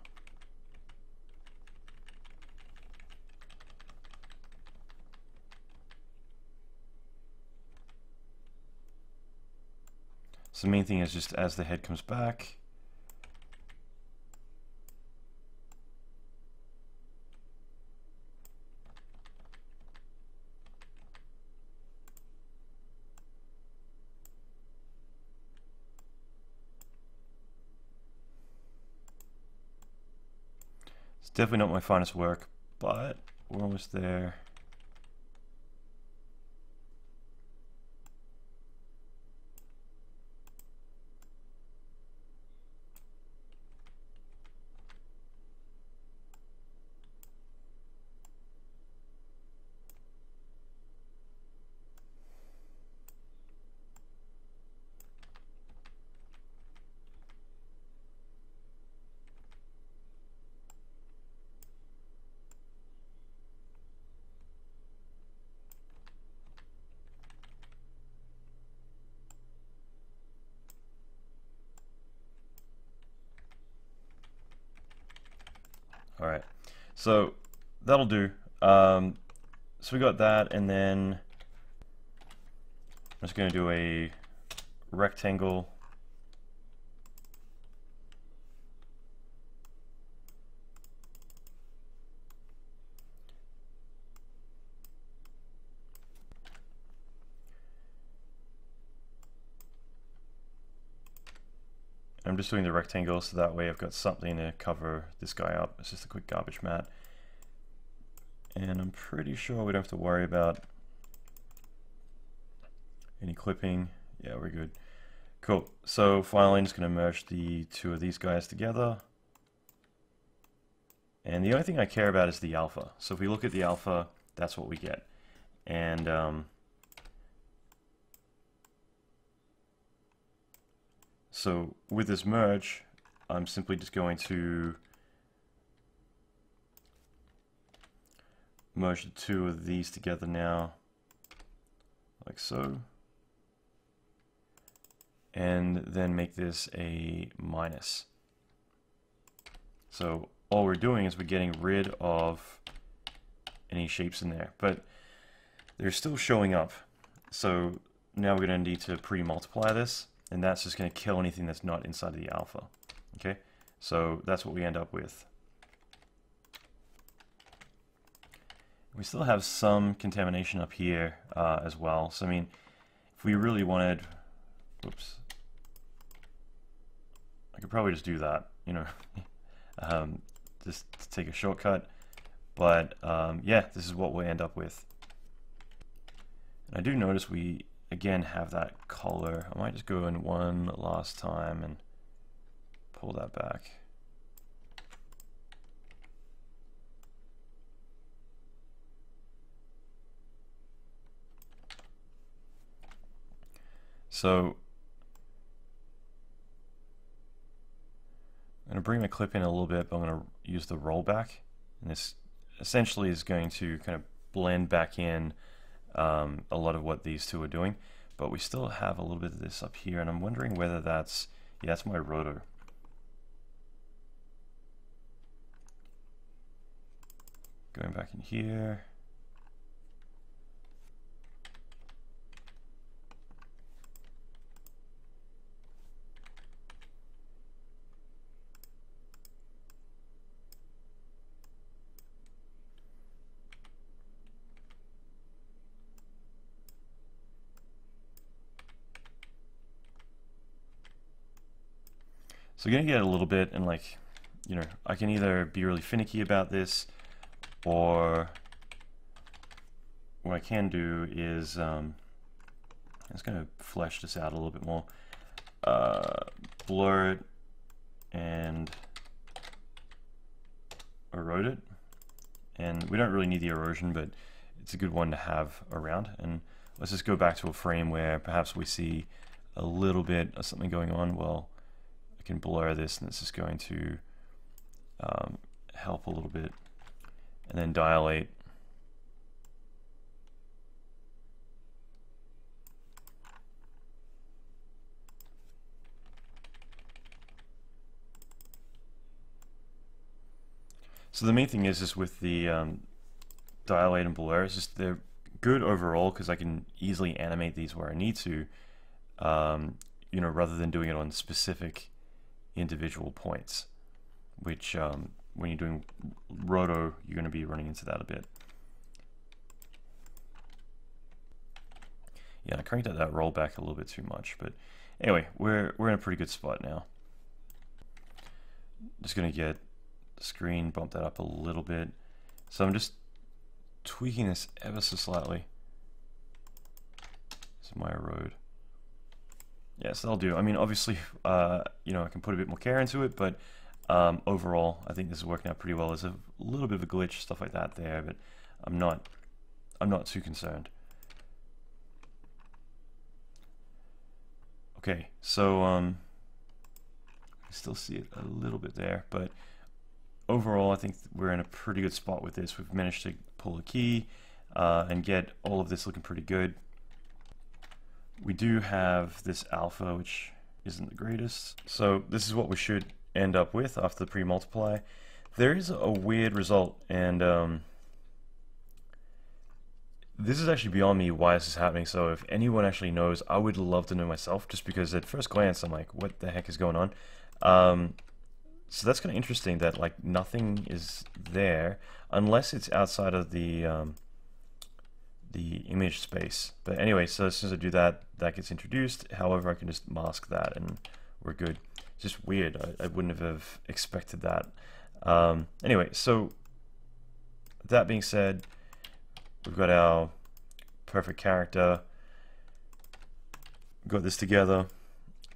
So the main thing is just as the head comes back, it's definitely not my finest work, but we're almost there. All right, so that'll do. So we got that, and then I'm just going to do a rectangle. I'm just doing the rectangle so that way I've got something to cover this guy up. It's just a quick garbage mat. And I'm pretty sure we don't have to worry about any clipping. Yeah, we're good. Cool. So finally I'm just going to merge the two of these guys together. And the only thing I care about is the alpha. So if we look at the alpha, that's what we get. And So with this merge, I'm simply just going to merge the two of these together now, like so, and then make this a minus. So all we're doing is we're getting rid of any shapes in there, but they're still showing up. So now we're going to need to pre-multiply this, and that's just going to kill anything that's not inside of the alpha. Okay, so that's what we end up with. We still have some contamination up here as well. So I mean, if we really wanted, whoops, I could probably just do that, you know, just to take a shortcut. But yeah, this is what we'll end up with. And I do notice we again have that color. I might just go in one last time and pull that back. So I'm going to bring my clip in a little bit, but I'm going to use the rollback. And this essentially is going to kind of blend back in a lot of what these two are doing. But we still have a little bit of this up here, and I'm wondering whether that's, yeah, that's my rotor. Going back in here. So you're gonna get a little bit, and like, you know, I can either be really finicky about this, or what I can do is, I'm just gonna flesh this out a little bit more, blur it and erode it. And we don't really need the erosion, but it's a good one to have around. And let's just go back to a frame where perhaps we see a little bit of something going on. Well, I can blur this, and this is going to help a little bit, and then dilate. So the main thing is just with the dilate and blur, it's just they're good overall because I can easily animate these where I need to, you know, rather than doing it on specific individual points, which when you're doing roto, you're going to be running into that a bit. Yeah, I cranked that rollback a little bit too much, but anyway, we're in a pretty good spot now. Just going to get the screen, bump that up a little bit. So I'm just tweaking this ever so slightly. This is my erode. Yes, that'll do. I mean, obviously, you know, I can put a bit more care into it, but overall, I think this is working out pretty well. There's a little bit of a glitch, stuff like that there, but I'm not too concerned. Okay, so I still see it a little bit there, but overall, I think we're in a pretty good spot with this. We've managed to pull a key and get all of this looking pretty good. We do have this alpha, which isn't the greatest. So this is what we should end up with after the pre-multiply. There is a weird result, and this is actually beyond me why this is happening. So if anyone actually knows, I would love to know myself, just because at first glance I'm like, what the heck is going on? So that's kind of interesting that like nothing is there unless it's outside of the image space. But anyway, so as soon as I do that, that gets introduced. However, I can just mask that and we're good. It's just weird. I wouldn't have expected that. Anyway, so that being said, we've got our perfect character. We've got this together,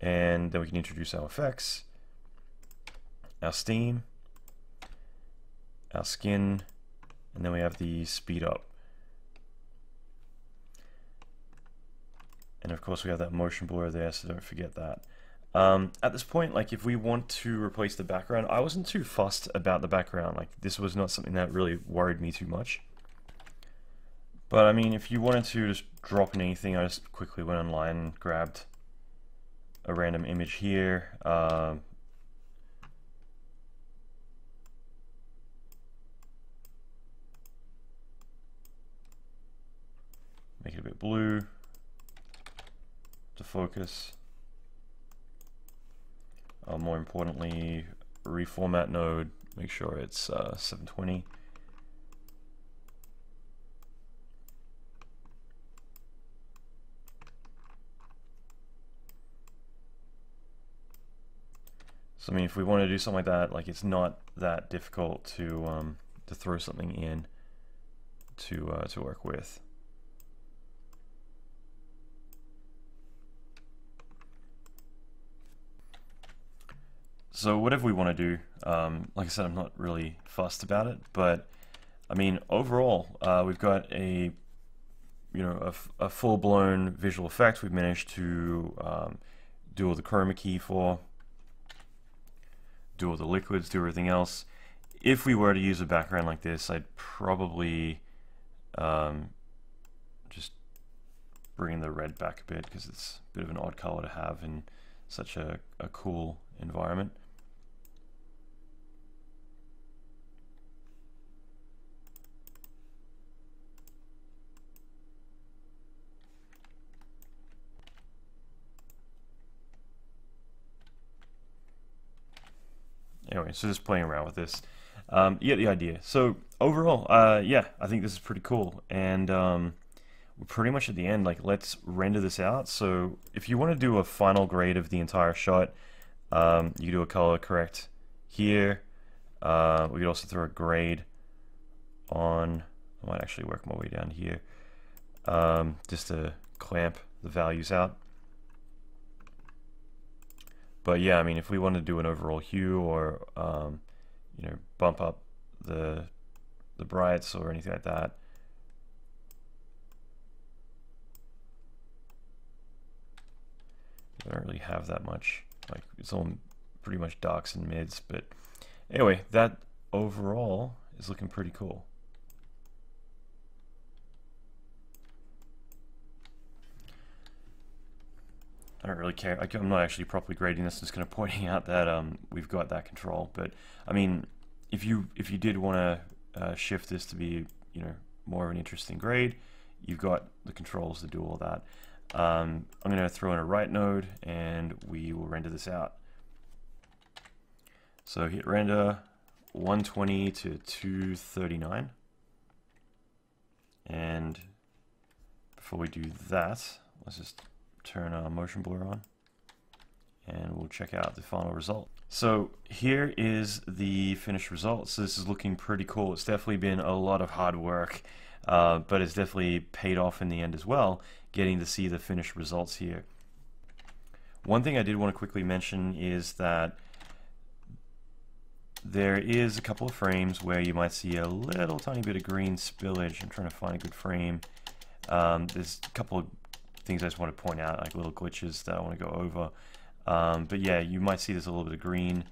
and then we can introduce our effects, our steam, our skin, and then we have the speed up. And of course we have that motion blur there, so don't forget that. At this point, like if we want to replace the background, I wasn't too fussed about the background. Like this was not something that really worried me too much. But I mean, if you wanted to just drop in anything, I just quickly went online and grabbed a random image here. Make it a bit blue to focus. More importantly, reformat node, make sure it's 720. So I mean, if we want to do something like that, like it's not that difficult to throw something in to work with. So whatever we want to do, like I said, I'm not really fussed about it, but I mean, overall, we've got a full-blown visual effect. We've managed to do all the chroma key for, do all the liquids, do everything else. If we were to use a background like this, I'd probably just bring the red back a bit because it's a bit of an odd color to have in such a cool environment. Anyway, so just playing around with this. You get the idea. So overall, yeah, I think this is pretty cool. And we're pretty much at the end. Like, let's render this out. So if you want to do a final grade of the entire shot, you do a color correct here. We could also throw a grade on, I might actually work my way down here, just to clamp the values out. But yeah, I mean, if we want to do an overall hue or bump up the brights or anything like that, I don't really have that much. Like, it's all pretty much darks and mids. But anyway, that overall is looking pretty cool. I don't really care. I'm not actually properly grading this. I'm just kind of pointing out that we've got that control. But I mean, if you did want to shift this to be more of an interesting grade, you've got the controls to do all that. I'm going to throw in a write node, and we will render this out. So hit render 120 to 239, and before we do that, let's just turn our motion blur on and we'll check out the final result. So here is the finished result. So this is looking pretty cool. It's definitely been a lot of hard work, but it's definitely paid off in the end as well, getting to see the finished results here. One thing I did want to quickly mention is that there is a couple of frames where you might see a little tiny bit of green spillage. I'm trying to find a good frame. There's a couple of things I just want to point out, like little glitches that I want to go over. But yeah, you might see there's a little bit of green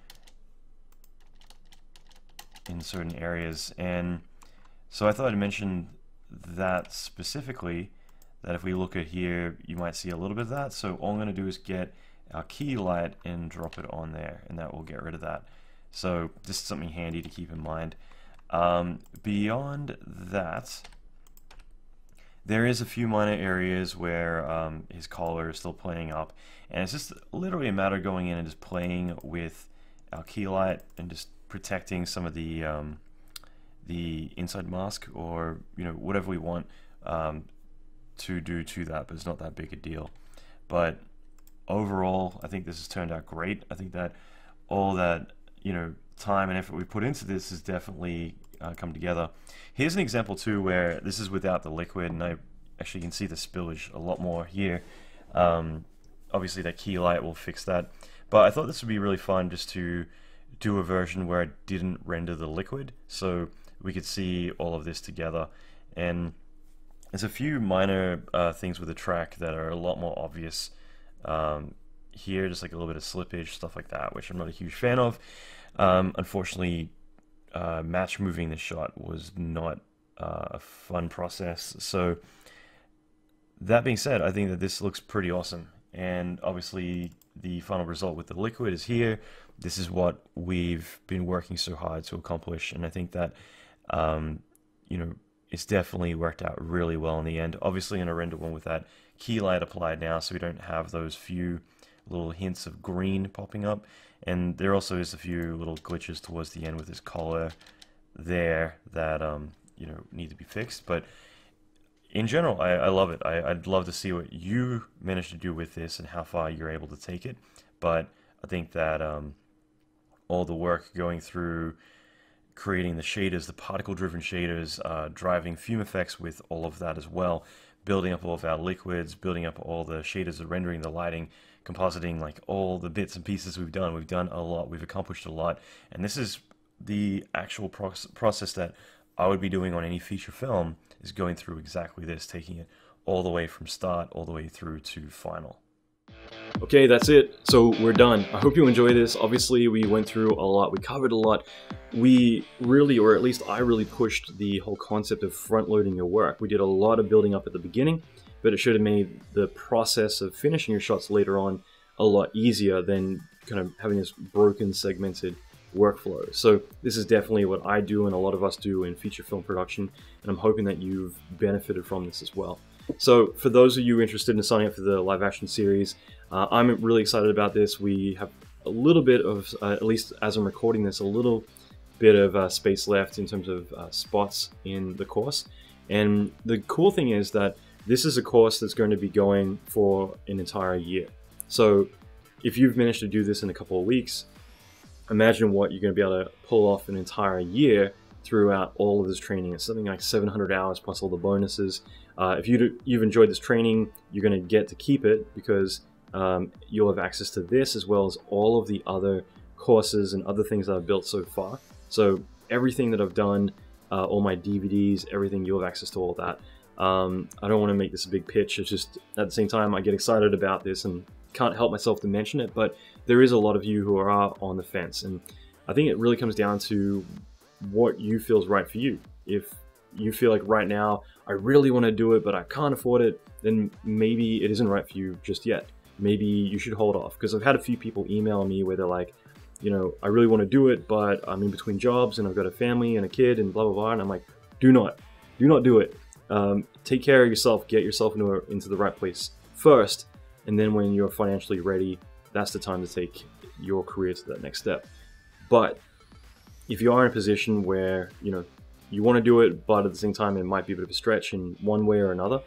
in certain areas. And so I thought I'd mention that specifically, that if we look at here, you might see a little bit of that. So all I'm going to do is get our key light and drop it on there, and that will get rid of that. So just something handy to keep in mind. Beyond that, there is a few minor areas where his collar is still playing up, and it's just literally a matter of going in and just playing with our key light and just protecting some of the inside mask, or whatever we want to do to that. But it's not that big a deal. But overall, I think this has turned out great. I think that all that time and effort we put into this has definitely come together. Here's an example too where this is without the liquid, and I actually can see the spillage a lot more here. Obviously that key light will fix that, but I thought this would be really fun just to do a version where I didn't render the liquid, so we could see all of this together. And there's a few minor things with the track that are a lot more obvious here, just like a little bit of slippage, stuff like that, which I'm not a huge fan of. Unfortunately, match moving the shot was not a fun process. So that being said, I think that this looks pretty awesome, and obviously the final result with the liquid is here. This is what we've been working so hard to accomplish, and I think that you know, it's definitely worked out really well in the end. Obviously in a render one with that key light applied now, so we don't have those few little hints of green popping up, and there also is a few little glitches towards the end with this color there that you know, need to be fixed. But in general, I love it. I'd love to see what you managed to do with this and how far you're able to take it. But I think that all the work going through creating the shaders, the particle-driven shaders, driving fume effects with all of that as well, building up all of our liquids, building up all the shaders, the rendering, the lighting, compositing, like all the bits and pieces we've done a lot, we've accomplished a lot, and this is the actual process that I would be doing on any feature film, is going through exactly this, taking it all the way from start all the way through to final. Okay, that's it. So we're done. I hope you enjoy this. Obviously, we went through a lot. We covered a lot. We really, or at least I really pushed the whole concept of front-loading your work. We did a lot of building up at the beginning, but it should have made the process of finishing your shots later on a lot easier than kind of having this broken, segmented workflow. So this is definitely what I do and a lot of us do in feature film production, and I'm hoping that you've benefited from this as well. So for those of you interested in signing up for the live action series, I'm really excited about this. We have a little bit of, at least as I'm recording this, a little bit of space left in terms of spots in the course. And the cool thing is that this is a course that's going to be going for an entire year. So if you've managed to do this in a couple of weeks, imagine what you're going to be able to pull off an entire year throughout all of this training. It's something like 700 hours plus all the bonuses. If you've enjoyed this training, you're going to get to keep it because you'll have access to this as well as all of the other courses and other things that I've built so far. So everything that I've done, all my DVDs, everything, you'll have access to all that. I don't want to make this a big pitch. It's just at the same time I get excited about this and can't help myself to mention it, but there is a lot of you who are on the fence, and I think it really comes down to what you feel is right for you. If you feel like right now I really want to do it but I can't afford it, then maybe it isn't right for you just yet. Maybe you should hold off, because I've had a few people email me where they're like, you know, I really want to do it, but I'm in between jobs and I've got a family and a kid and blah blah blah, and I'm like, do not do it. Take care of yourself, get yourself into the right place first, and then when you're financially ready, that's the time to take your career to that next step. But if you are in a position where, you know, you want to do it, but at the same time it might be a bit of a stretch in one way or another,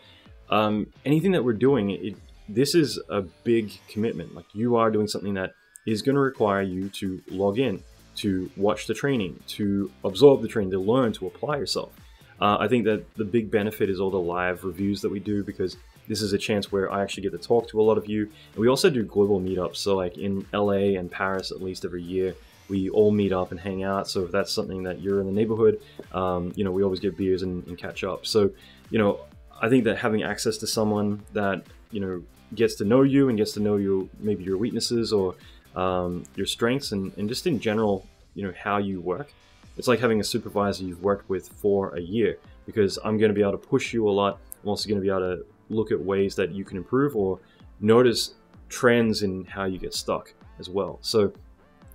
anything that we're doing, this is a big commitment. Like, you are doing something that is going to require you to log in, to watch the training, to absorb the training, to learn, to apply yourself. I think that the big benefit is all the live reviews that we do, because this is a chance where I actually get to talk to a lot of you. And we also do global meetups. So like in LA and Paris, at least every year, we all meet up and hang out. So if that's something that you're in the neighborhood, you know, we always get beers and catch up. So, you know, I think that having access to someone that, you know, gets to know you and gets to know your, maybe your weaknesses or your strengths and just in general, you know, how you work. It's like having a supervisor you've worked with for a year, because I'm going to be able to push you a lot. I'm also going to be able to look at ways that you can improve or notice trends in how you get stuck as well. So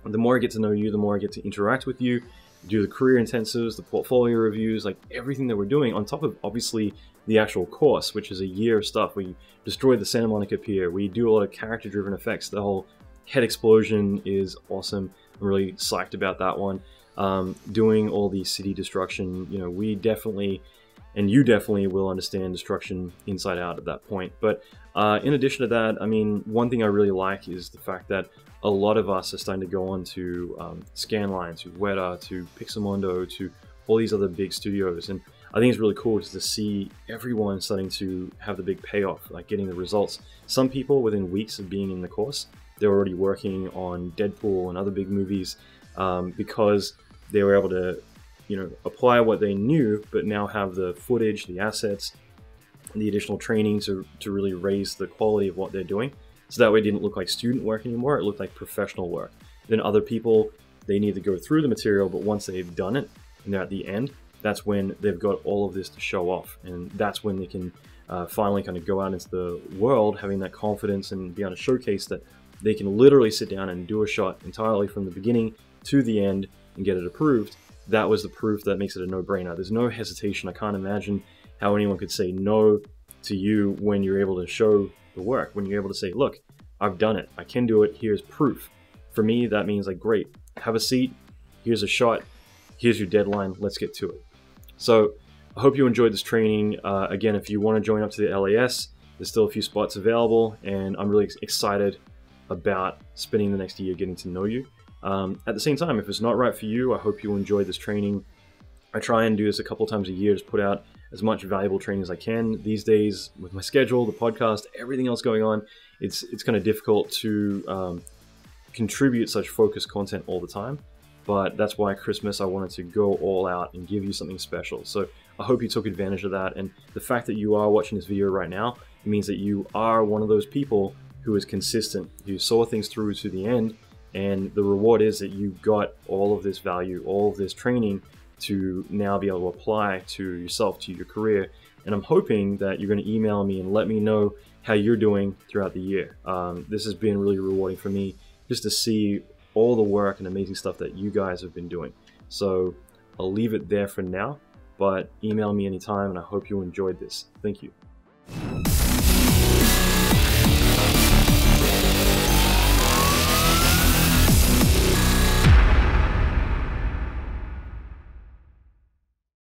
the more I get to know you, the more I get to interact with you, do the career intensives, the portfolio reviews, like everything that we're doing on top of obviously the actual course, which is a year of stuff. We destroy the Santa Monica Pier. We do a lot of character driven effects. The whole head explosion is awesome. I'm really psyched about that one. Doing all the city destruction, you know, we definitely, and you definitely will understand destruction inside out at that point. But in addition to that, I mean, one thing I really like is the fact that a lot of us are starting to go on to Scanline, to Weta, to Pixelmondo, to all these other big studios. And I think it's really cool just to see everyone starting to have the big payoff, like getting the results. Some people within weeks of being in the course, they're already working on Deadpool and other big movies because they were able to, you know, apply what they knew, but now have the footage, the assets, the additional training to really raise the quality of what they're doing. So that way it didn't look like student work anymore, it looked like professional work. Then other people, they need to go through the material, but once they've done it and they're at the end, that's when they've got all of this to show off. And that's when they can finally kind of go out into the world having that confidence and be able to showcase that they can literally sit down and do a shot entirely from the beginning to the end and get it approved. That was the proof that makes it a no-brainer. There's no hesitation. I can't imagine how anyone could say no to you when you're able to show the work, when you're able to say, look, I've done it, I can do it, here's proof. For me, that means like, great, have a seat, here's a shot, here's your deadline, let's get to it. So I hope you enjoyed this training. Again, if you want to join up to the LAS, there's still a few spots available, and I'm really excited about spending the next year getting to know you. At the same time, if it's not right for you, I hope you enjoy this training. I try and do this a couple times a year, just put out as much valuable training as I can. These days, with my schedule, the podcast, everything else going on, it's kind of difficult to contribute such focused content all the time. But that's why Christmas, I wanted to go all out and give you something special. So I hope you took advantage of that. And the fact that you are watching this video right now, it means that you are one of those people who is consistent, who saw things through to the end. And the reward is that you got all of this value, all of this training to now be able to apply to yourself, to your career. And I'm hoping that you're going to email me and let me know how you're doing throughout the year. This has been really rewarding for me just to see all the work and amazing stuff that you guys have been doing. So I'll leave it there for now, but email me anytime, and I hope you enjoyed this. Thank you.